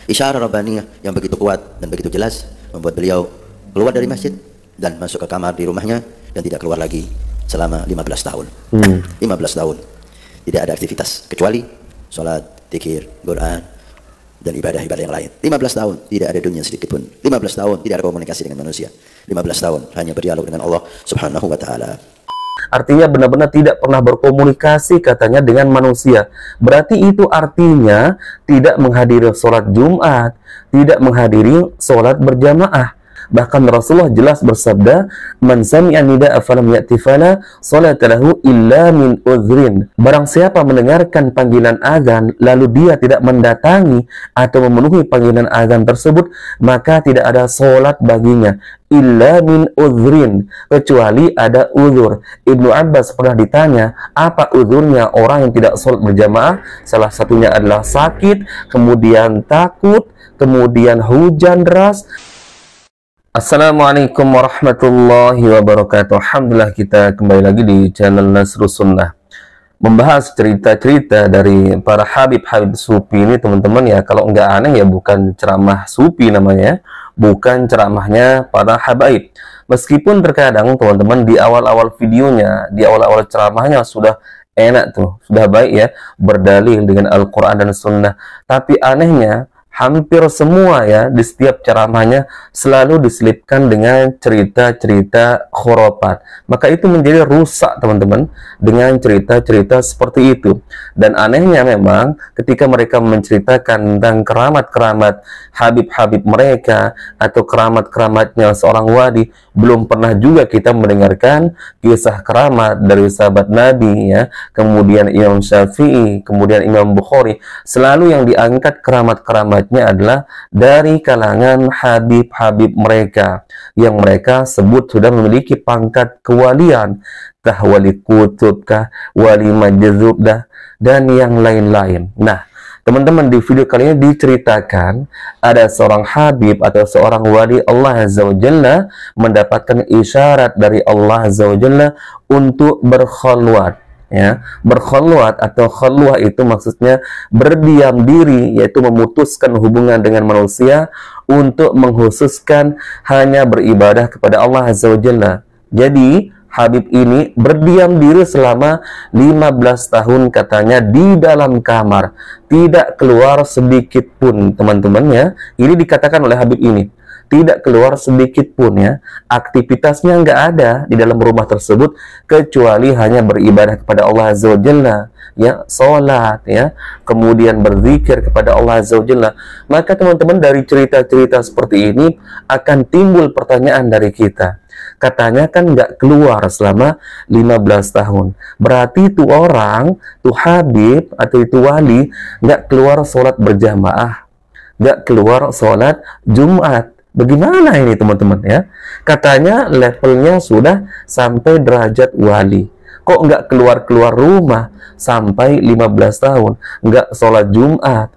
Isyarat Rabbaniyah yang begitu kuat dan begitu jelas membuat beliau keluar dari masjid dan masuk ke kamar di rumahnya dan tidak keluar lagi selama 15 tahun. 15 tahun. Tidak ada aktivitas kecuali sholat, zikir, Quran, dan ibadah-ibadah yang lain. 15 tahun tidak ada dunia sedikit pun. 15 tahun tidak ada komunikasi dengan manusia. 15 tahun hanya berdialog dengan Allah Subhanahu wa taala. Artinya benar-benar tidak pernah berkomunikasi katanya dengan manusia. Berarti itu artinya tidak menghadiri sholat Jumat, tidak menghadiri sholat berjamaah. Bahkan Rasulullah jelas bersabda, "Man sami'a nida'a falam ya'ti fala salata lahu illa min udhrin." Barang siapa mendengarkan panggilan azan lalu dia tidak mendatangi atau memenuhi panggilan azan tersebut, maka tidak ada salat baginya illa min udhrin, kecuali ada uzur. Ibnu Abbas pernah ditanya, apa uzurnya orang yang tidak salat berjamaah? Salah satunya adalah sakit, kemudian takut, kemudian hujan deras. Assalamualaikum warahmatullahi wabarakatuh. Alhamdulillah kita kembali lagi di channel Nasrus Sunnah, membahas cerita-cerita dari para Habib-Habib Sufi ini teman-teman ya. Kalau nggak aneh ya bukan ceramah Sufi namanya, bukan ceramahnya para Habaib. Meskipun terkadang teman-teman di awal-awal videonya, di awal-awal ceramahnya sudah enak tuh, sudah baik ya, berdalil dengan Al-Quran dan Sunnah. Tapi anehnya hampir semua ya di setiap ceramahnya selalu diselipkan dengan cerita-cerita khurafat. Maka itu menjadi rusak teman-teman dengan cerita-cerita seperti itu. Dan anehnya memang ketika mereka menceritakan tentang keramat-keramat Habib-Habib mereka atau keramat-keramatnya seorang wali, belum pernah juga kita mendengarkan kisah keramat dari sahabat Nabi ya, kemudian Imam Syafi'i, kemudian Imam Bukhari. Selalu yang diangkat keramat-keramat adalah dari kalangan Habib-Habib mereka yang mereka sebut sudah memiliki pangkat kewalian, kah wali kutub, kah wali majzub dah, dan yang lain-lain. Nah teman-teman, di video kali ini diceritakan ada seorang Habib atau seorang wali Allah Azza wa Jalla mendapatkan isyarat dari Allah Azza wa Jalla untuk berkhulwat. Ya, berkhulwat atau khulwah itu maksudnya berdiam diri, yaitu memutuskan hubungan dengan manusia untuk mengkhususkan hanya beribadah kepada Allah Azza wa Jalla. Jadi Habib ini berdiam diri selama 15 tahun katanya di dalam kamar, tidak keluar sedikit pun teman-teman ya. Ini dikatakan oleh Habib ini, tidak keluar sedikit pun ya, aktivitasnya nggak ada di dalam rumah tersebut kecuali hanya beribadah kepada Allah Azza wa Jalla ya, sholat ya, kemudian berzikir kepada Allah Azza wa Jalla. Maka teman-teman, dari cerita-cerita seperti ini akan timbul pertanyaan dari kita. Katanya kan nggak keluar selama 15 tahun, berarti itu orang, itu Habib atau itu wali nggak keluar sholat berjamaah, nggak keluar sholat Jumat. Bagaimana ini teman-teman ya? Katanya levelnya sudah sampai derajat wali. Kok nggak keluar-keluar rumah sampai 15 tahun? Nggak sholat Jumat.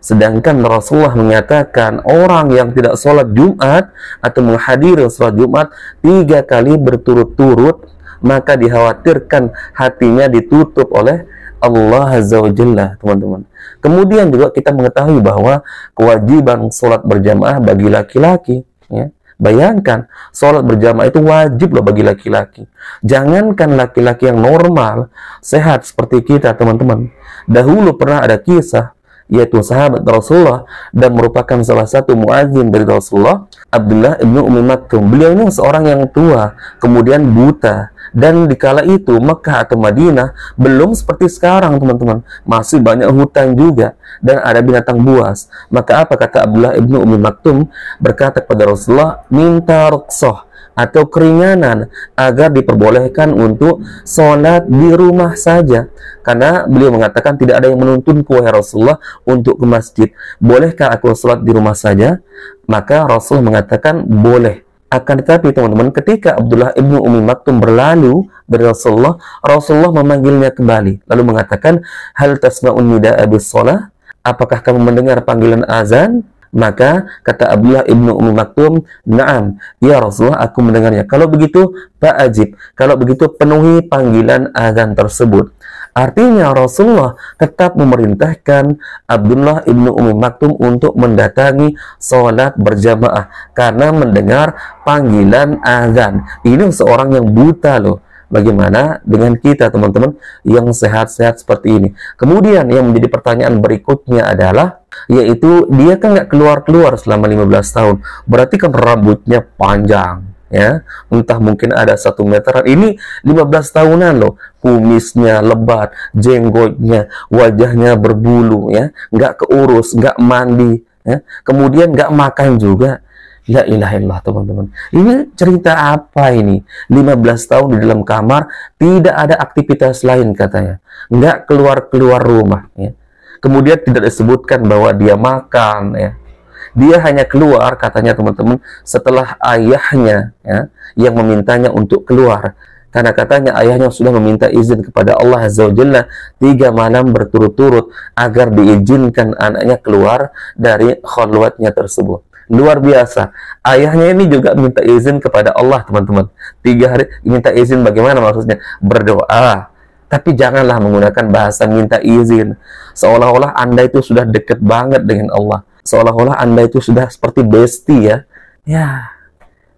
Sedangkan Rasulullah menyatakan orang yang tidak sholat Jumat atau menghadiri sholat Jumat 3 kali berturut-turut, maka dikhawatirkan hatinya ditutup oleh Allah Azza wa Jalla teman-teman. Kemudian juga kita mengetahui bahwa kewajiban sholat berjamaah bagi laki-laki ya. Bayangkan, sholat berjamaah itu wajib loh bagi laki-laki. Jangankan laki-laki yang normal, sehat seperti kita teman-teman. Dahulu pernah ada kisah, yaitu sahabat Rasulullah dan merupakan salah satu muadzin dari Rasulullah, Abdullah ibnu Ummi Maktum. Beliau ini seorang yang tua, kemudian buta. Dan dikala itu Mekah atau Madinah belum seperti sekarang teman-teman, masih banyak hutan juga dan ada binatang buas. Maka apa kata Abdullah ibnu Ummi Maktum? Berkata kepada Rasulullah, minta rukhsah atau keringanan agar diperbolehkan untuk sholat di rumah saja. Karena beliau mengatakan tidak ada yang menuntun wahai Rasulullah untuk ke masjid. Bolehkah aku sholat di rumah saja? Maka Rasul mengatakan boleh. Akan tetapi teman-teman, ketika Abdullah ibnu Ummi Maktum berlalu dari Rasulullah, Rasulullah memanggilnya kembali lalu mengatakan, hal tasma'un nida'a bis shalah? Apakah kamu mendengar panggilan azan? Maka kata Abdullah ibnu Ummi Maktum, "Na'am, ya Rasulullah, aku mendengarnya. Kalau begitu, fa'ajib. Kalau begitu, penuhi panggilan azan tersebut." Artinya Rasulullah tetap memerintahkan Abdullah ibnu Ummi Maktum untuk mendatangi sholat berjamaah karena mendengar panggilan azan. Ini seorang yang buta loh. Bagaimana dengan kita teman-teman yang sehat-sehat seperti ini? Kemudian yang menjadi pertanyaan berikutnya adalah, yaitu dia kan nggak keluar-keluar selama 15 tahun. Berarti kan rambutnya panjang, ya, entah mungkin ada 1 meteran. Ini 15 tahunan loh, kumisnya lebat, jenggotnya, wajahnya berbulu, ya, nggak keurus, nggak mandi, ya, kemudian nggak makan juga. La ilaha illallah teman-teman. Ini cerita apa ini? 15 tahun di dalam kamar, tidak ada aktivitas lain katanya. Nggak keluar-keluar rumah, ya. Kemudian tidak disebutkan bahwa dia makan, ya. Dia hanya keluar katanya teman-teman setelah ayahnya, ya, yang memintanya untuk keluar. Karena katanya ayahnya sudah meminta izin kepada Allah Azza wa Jalla 3 malam berturut-turut agar diizinkan anaknya keluar dari khalwatnya tersebut. Luar biasa. Ayahnya ini juga minta izin kepada Allah, teman-teman. 3 hari minta izin, bagaimana maksudnya? Berdoa. Tapi janganlah menggunakan bahasa minta izin. Seolah-olah Anda itu sudah dekat banget dengan Allah. Seolah-olah Anda itu sudah seperti bestie, ya. Ya.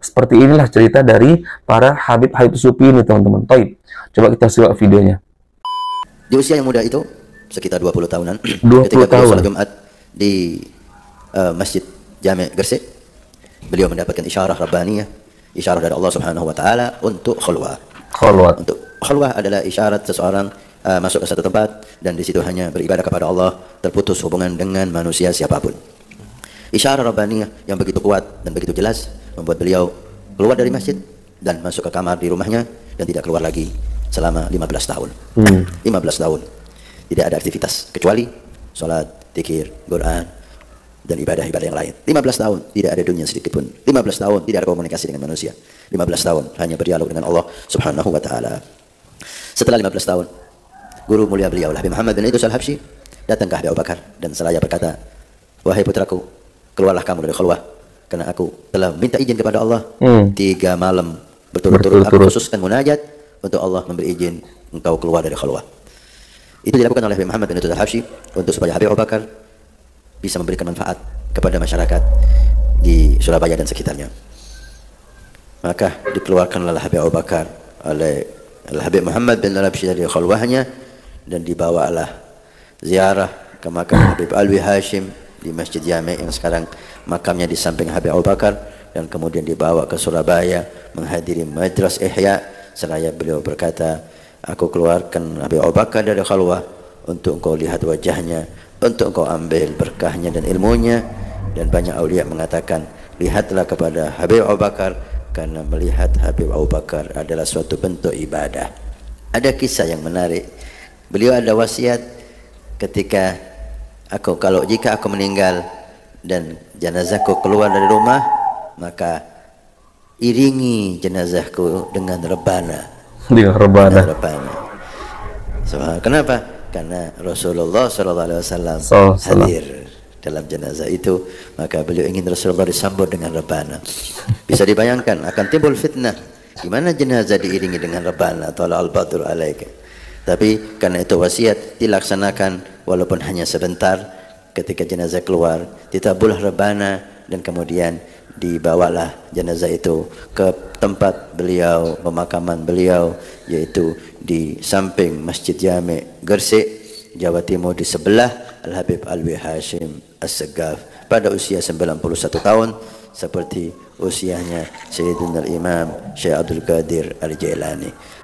Seperti inilah cerita dari para Habib-Habib Sufi ini, teman-teman. Baik. Coba kita simak videonya. Di usia yang muda itu, sekitar 20 tahunan, 20 ketika beliau tahun. sholat Jumat di Masjid Jami' Gresik, beliau mendapatkan isyarah rabbaniyah, isyarah dari Allah Subhanahu wa taala untuk khulwah. Khalwat. Untuk khulwah adalah isyarat seseorang masuk ke satu tempat dan di situ hanya beribadah kepada Allah, terputus hubungan dengan manusia siapapun. Isyarah rabbaniyah yang begitu kuat dan begitu jelas membuat beliau keluar dari masjid dan masuk ke kamar di rumahnya dan tidak keluar lagi selama 15 tahun. 15 tahun. Tidak ada aktivitas kecuali salat, zikir, Quran, dan ibadah-ibadah yang lain. 15 tahun tidak ada dunia sedikit pun. 15 tahun tidak ada komunikasi dengan manusia. 15 tahun hanya berdialog dengan Allah Subhanahu wa taala. Setelah 15 tahun, guru mulia beliau Habib Muhammad bin Idris Al-Habsyi datang ke Habib Abu Bakar dan seraya berkata, "Wahai putraku, keluarlah kamu dari khulwah karena aku telah minta izin kepada Allah 3 malam berturut-turut. Aku khususkan munajat untuk Allah memberi izin engkau keluar dari khulwah." Itu dilakukan oleh Habib Muhammad bin Idris Al-Habsyi untuk supaya Habib Abu Bakar bisa memberikan manfaat kepada masyarakat di Surabaya dan sekitarnya. Maka dikeluarkanlah Habib Abu Bakar oleh Habib Muhammad bin Al-Habsyi dari khulwahnya dan dibawalah ziarah ke makam Habib Alwi Hashim di Masjid Jami' yang sekarang makamnya di samping Habib Abu Bakar, dan kemudian dibawa ke Surabaya menghadiri Majlis Ihya seraya beliau berkata, "Aku keluarkan Habib Abu Bakar dari khulwah untuk engkau lihat wajahnya, untuk engkau ambil berkahnya dan ilmunya." Dan banyak aulia mengatakan, lihatlah kepada Habib Abu Bakar karena melihat Habib Abu Bakar adalah suatu bentuk ibadah. Ada kisah yang menarik. Beliau ada wasiat ketika jika aku meninggal dan jenazahku keluar dari rumah, maka iringi jenazahku dengan rebana. Dengan rebana. So, kenapa? Karena Rasulullah SAW hadir dalam jenazah itu, maka beliau ingin Rasulullah disambut dengan rebana. Bisa dibayangkan akan timbul fitnah, gimana jenazah diiringi dengan rebana atau al-badru alaika. Tapi karena itu wasiat dilaksanakan walaupun hanya sebentar. Ketika jenazah keluar ditabulah rebana dan kemudian dibawalah jenazah itu ke tempat beliau, pemakaman beliau, yaitu di samping Masjid Jami' Gresik, Jawa Timur, di sebelah Al-Habib Alwi Hashim As-Segaf pada usia 91 tahun seperti usianya Sayyidina Al-Imam Syekh Abdul Qadir Al-Jailani.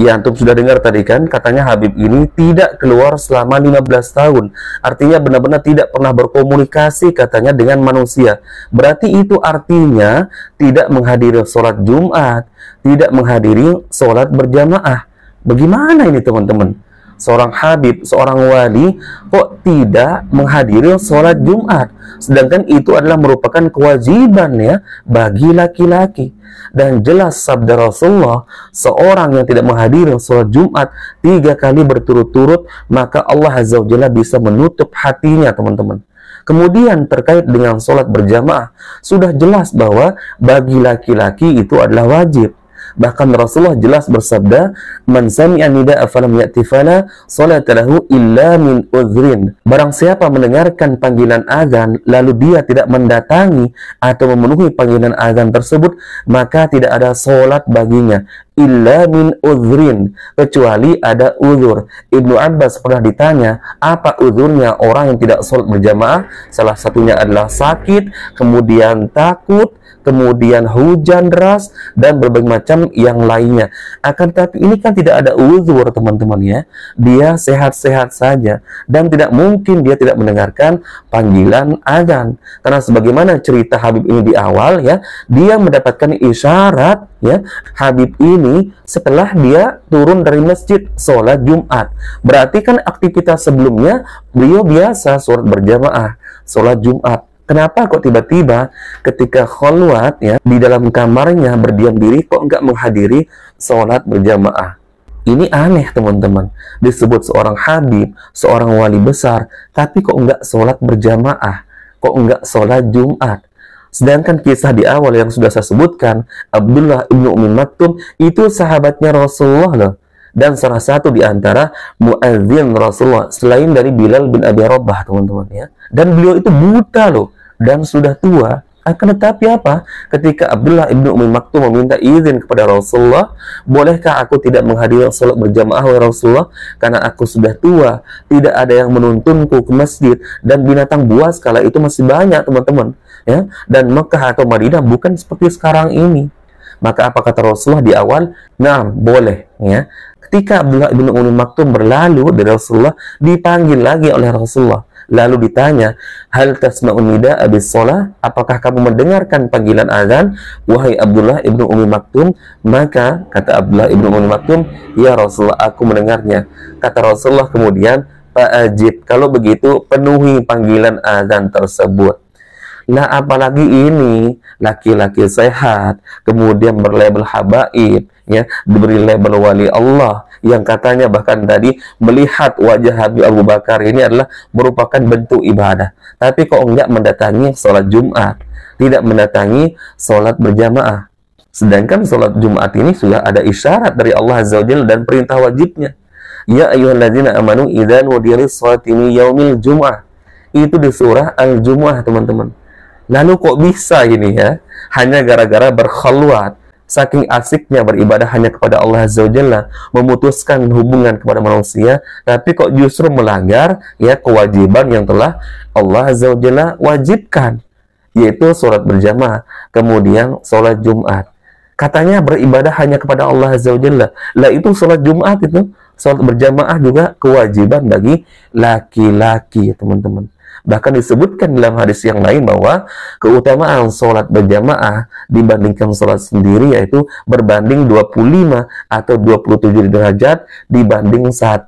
Ya, antum sudah dengar tadi kan, katanya Habib ini tidak keluar selama 15 tahun. Artinya benar-benar tidak pernah berkomunikasi katanya dengan manusia. Berarti itu artinya tidak menghadiri sholat Jumat, tidak menghadiri sholat berjamaah. Bagaimana ini teman-teman? Seorang Habib, seorang wali kok tidak menghadiri sholat Jumat, sedangkan itu adalah merupakan kewajiban ya bagi laki-laki. Dan jelas sabda Rasulullah, seorang yang tidak menghadiri sholat Jumat 3 kali berturut-turut, maka Allah Azza wa Jalla bisa menutup hatinya teman-teman. Kemudian terkait dengan sholat berjamaah, sudah jelas bahwa bagi laki-laki itu adalah wajib. Bahkan Rasulullah jelas bersabda, "Man sami'a nida'a falam ya'ti fala salata lahu illa min udhrin." Barang siapa mendengarkan panggilan azan lalu dia tidak mendatangi atau memenuhi panggilan azan tersebut, maka tidak ada salat baginya illa min udhrin, kecuali ada uzur. Ibnu Abbas pernah ditanya, apa uzurnya orang yang tidak salat berjamaah? Salah satunya adalah sakit, kemudian takut, kemudian hujan deras, dan berbagai macam yang lainnya. Akan tetapi ini kan tidak ada uzur, teman-teman ya. Dia sehat-sehat saja, dan tidak mungkin dia tidak mendengarkan panggilan azan. Karena sebagaimana cerita Habib ini di awal ya, dia mendapatkan isyarat ya, Habib ini setelah dia turun dari masjid sholat Jumat. Berarti kan aktivitas sebelumnya beliau biasa sholat berjamaah, sholat Jumat. Kenapa kok tiba-tiba ketika kholwat ya di dalam kamarnya berdiam diri kok enggak menghadiri sholat berjamaah? Ini aneh, teman-teman. Disebut seorang habib, seorang wali besar, tapi kok enggak sholat berjamaah? Kok enggak sholat Jumat? Sedangkan kisah di awal yang sudah saya sebutkan, Abdullah ibnu Ummi Maktum itu sahabatnya Rasulullah loh. Dan salah satu di antara muadzin Rasulullah selain dari Bilal bin Abi Rabah, teman-teman ya. Dan beliau itu buta loh dan sudah tua. Akan tetapi apa? Ketika Abdullah ibnu Ummi Maktum meminta izin kepada Rasulullah, bolehkah aku tidak menghadiri salat berjamaah wahai Rasulullah karena aku sudah tua, tidak ada yang menuntunku ke masjid, dan binatang buas kala itu masih banyak, teman-teman ya. Dan Mekah atau Madinah bukan seperti sekarang ini. Maka apa kata Rasulullah di awal? Nah, boleh ya. Ketika Abdullah ibnu Ummi Maktum berlalu dari Rasulullah, dipanggil lagi oleh Rasulullah. Lalu ditanya, hal tasma'un nida'a bis shalah? Apakah kamu mendengarkan panggilan azan, wahai Abdullah ibnu Ummi Maktum? Maka kata Abdullah ibnu Ummi Maktum, ya Rasulullah, aku mendengarnya. Kata Rasulullah kemudian, fa'ajib, kalau begitu penuhi panggilan azan tersebut. Nah, apalagi ini laki-laki sehat, kemudian berlabel habaib, ya, diberi label wali Allah, yang katanya bahkan tadi melihat wajah Habib Abu Bakar ini adalah merupakan bentuk ibadah. Tapi kok enggak mendatangi sholat Jumat, tidak mendatangi sholat berjamaah. Sedangkan sholat Jumat ini sudah ada isyarat dari Allah Azza wa Jalla dan perintah wajibnya. Ya ayyuhalladzina amanu idza nudiya lis-sholati min yaumil jum'ah. Itu di surah Al-Jumu'ah, teman-teman. Lalu kok bisa ini ya? Hanya gara-gara berkhalwat, saking asiknya beribadah hanya kepada Allah Azza wa Jalla, memutuskan hubungan kepada manusia, tapi kok justru melanggar ya kewajiban yang telah Allah Azza wa Jalla wajibkan, yaitu sholat berjamaah, kemudian sholat Jumat. Katanya beribadah hanya kepada Allah Azza wa Jalla. Lah itu sholat Jumat itu, sholat berjamaah juga kewajiban bagi laki-laki, teman-teman. Bahkan disebutkan dalam hadis yang lain bahwa keutamaan sholat berjamaah dibandingkan sholat sendiri yaitu berbanding 25 atau 27 derajat dibanding 1.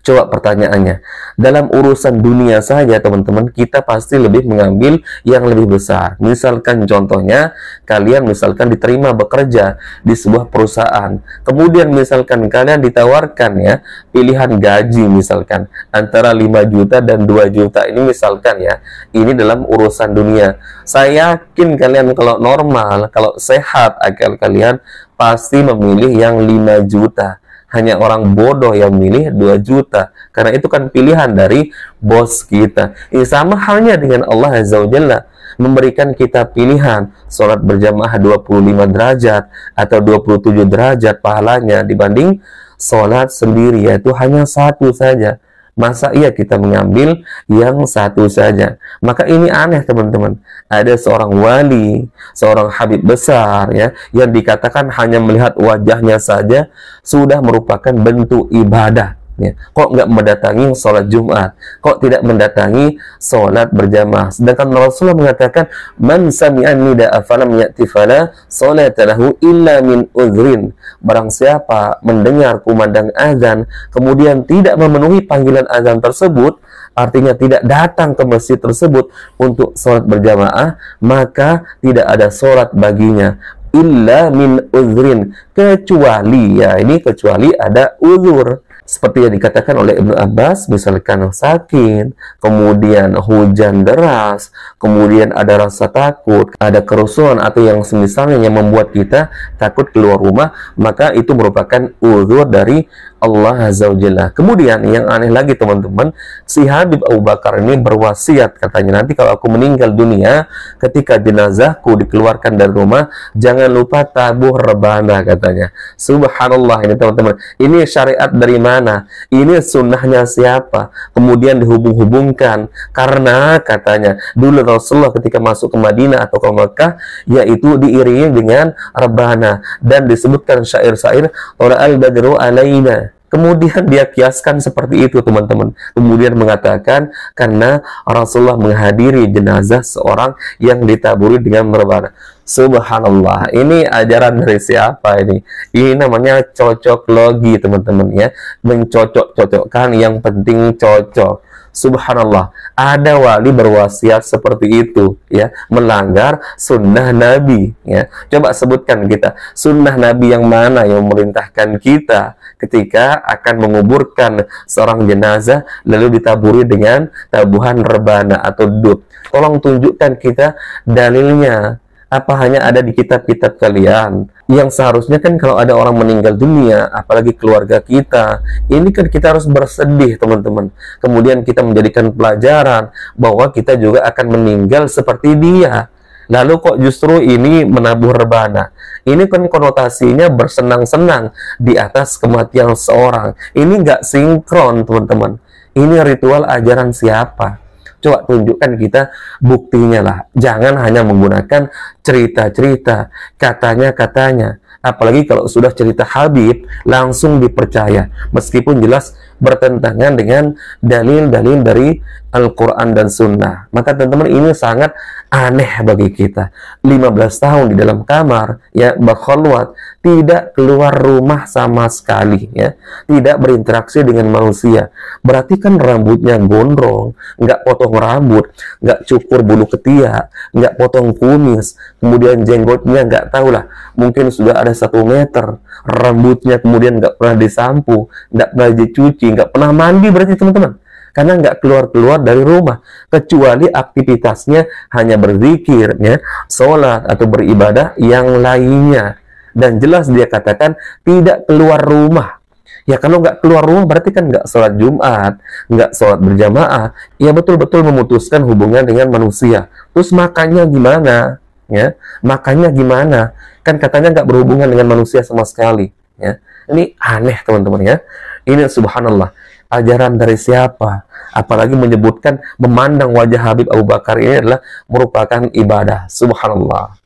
Coba pertanyaannya, dalam urusan dunia saja teman-teman, kita pasti lebih mengambil yang lebih besar. Misalkan contohnya, kalian misalkan diterima bekerja di sebuah perusahaan, kemudian misalkan kalian ditawarkan ya, pilihan gaji misalkan, antara 5 juta dan 2 juta, ini misalkan ya, ini dalam urusan dunia. Saya yakin kalian kalau normal, kalau sehat akal kalian, pasti memilih yang 5 juta. Hanya orang bodoh yang milih 2 juta. Karena itu kan pilihan dari bos kita. Ini sama halnya dengan Allah Azza wa Jalla. Memberikan kita pilihan sholat berjamaah 25 derajat atau 27 derajat pahalanya dibanding sholat sendiri, yaitu hanya 1 saja. Masa iya kita mengambil yang 1 saja? Maka ini aneh, teman-teman. Ada seorang wali, seorang habib besar ya, yang dikatakan hanya melihat wajahnya saja sudah merupakan bentuk ibadah ya. Kok nggak mendatangi sholat Jumat? Kok tidak mendatangi sholat berjamaah? Sedangkan Rasulullah mengatakan, man sami'an nida'a falam ya'ti fala sholata lahu illa min udhrin. Barang siapa mendengar kumandang azan kemudian tidak memenuhi panggilan azan tersebut, artinya tidak datang ke masjid tersebut untuk sholat berjamaah, maka tidak ada sholat baginya illa min udhrin, kecuali ya, ini kecuali ada uzur. Seperti yang dikatakan oleh Ibnu Abbas, misalkan sakit, kemudian hujan deras, kemudian ada rasa takut, ada kerusuhan atau yang semisalnya yang membuat kita takut keluar rumah, maka itu merupakan uzur dari Allah Azza wa Jalla. Kemudian yang aneh lagi teman-teman, si Habib Abu Bakar ini berwasiat, katanya, nanti kalau aku meninggal dunia, ketika jenazahku dikeluarkan dari rumah, jangan lupa tabuh rebana, katanya. Subhanallah, ini teman-teman, ini syariat dari mana? Ini sunnahnya siapa? Kemudian dihubung-hubungkan, karena katanya dulu Rasulullah ketika masuk ke Madinah atau ke Mekah, yaitu diiringi dengan rebana, dan disebutkan syair-syair Tola'al badru alaina. Kemudian dia kiaskan seperti itu teman-teman. Kemudian mengatakan karena Rasulullah menghadiri jenazah seorang yang ditaburi dengan rebana. Subhanallah, ini ajaran dari siapa ini? Ini namanya cocok logi teman-teman ya. Mencocok-cocokkan, yang penting cocok. Subhanallah, ada wali berwasiat seperti itu ya, melanggar sunnah Nabi ya. Coba sebutkan kita, sunnah Nabi yang mana yang memerintahkan kita ketika akan menguburkan seorang jenazah lalu ditaburi dengan tabuhan rebana atau dut. Tolong tunjukkan kita dalilnya. Apa hanya ada di kitab-kitab kalian? Yang seharusnya kan kalau ada orang meninggal dunia, apalagi keluarga kita, ini kan kita harus bersedih teman-teman. Kemudian kita menjadikan pelajaran bahwa kita juga akan meninggal seperti dia. Lalu kok justru ini menabuh rebana? Ini kan konotasinya bersenang-senang di atas kematian seorang. Ini nggak sinkron teman-teman. Ini ritual ajaran siapa? Coba tunjukkan kita buktinya lah. Jangan hanya menggunakan cerita-cerita, katanya-katanya. Apalagi kalau sudah cerita Habib, langsung dipercaya. Meskipun jelas bertentangan dengan dalil-dalil dari Al-Quran dan Sunnah. Maka teman-teman, ini sangat aneh bagi kita. 15 tahun di dalam kamar, ya, berkhulwat, tidak keluar rumah sama sekali, ya, tidak berinteraksi dengan manusia. Berarti kan rambutnya gondrong, nggak potong rambut, nggak cukur bulu ketiak, nggak potong kumis, kemudian jenggotnya nggak tahu lah, mungkin sudah ada 1 meter, rambutnya kemudian nggak pernah disampu, nggak pernah dicuci, nggak pernah mandi, berarti teman-teman. Karena nggak keluar-keluar dari rumah, kecuali aktivitasnya hanya berzikir, ya, sholat atau beribadah yang lainnya. Dan jelas dia katakan tidak keluar rumah. Ya kalau nggak keluar rumah berarti kan nggak sholat Jumat, nggak sholat berjamaah. Ya betul-betul memutuskan hubungan dengan manusia. Terus makannya gimana? Ya, makannya gimana? Kan katanya nggak berhubungan dengan manusia sama sekali. Ya, ini aneh teman-teman ya. Ini subhanallah. Ajaran dari siapa? Apalagi menyebutkan memandang wajah Habib Abu Bakar ini adalah merupakan ibadah. Subhanallah.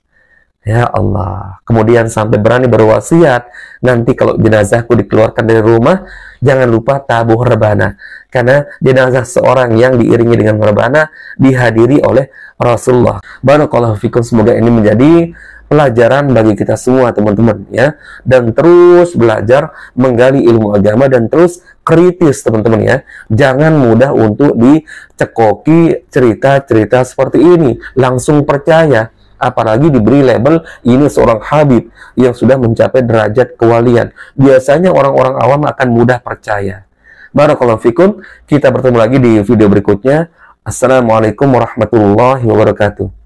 Ya Allah. Kemudian sampai berani berwasiat, nanti kalau jenazahku dikeluarkan dari rumah, jangan lupa tabuh rebana. Karena jenazah seorang yang diiringi dengan rebana dihadiri oleh Rasulullah. Barakallahu fikum, semoga ini menjadi pelajaran bagi kita semua teman-teman ya, dan terus belajar menggali ilmu agama dan terus kritis teman-teman ya. Jangan mudah untuk dicekoki cerita-cerita seperti ini, langsung percaya, apalagi diberi label ini seorang Habib yang sudah mencapai derajat kewalian. Biasanya orang-orang awam akan mudah percaya. Barakallahu fikum, kita bertemu lagi di video berikutnya. Assalamualaikum warahmatullahi wabarakatuh.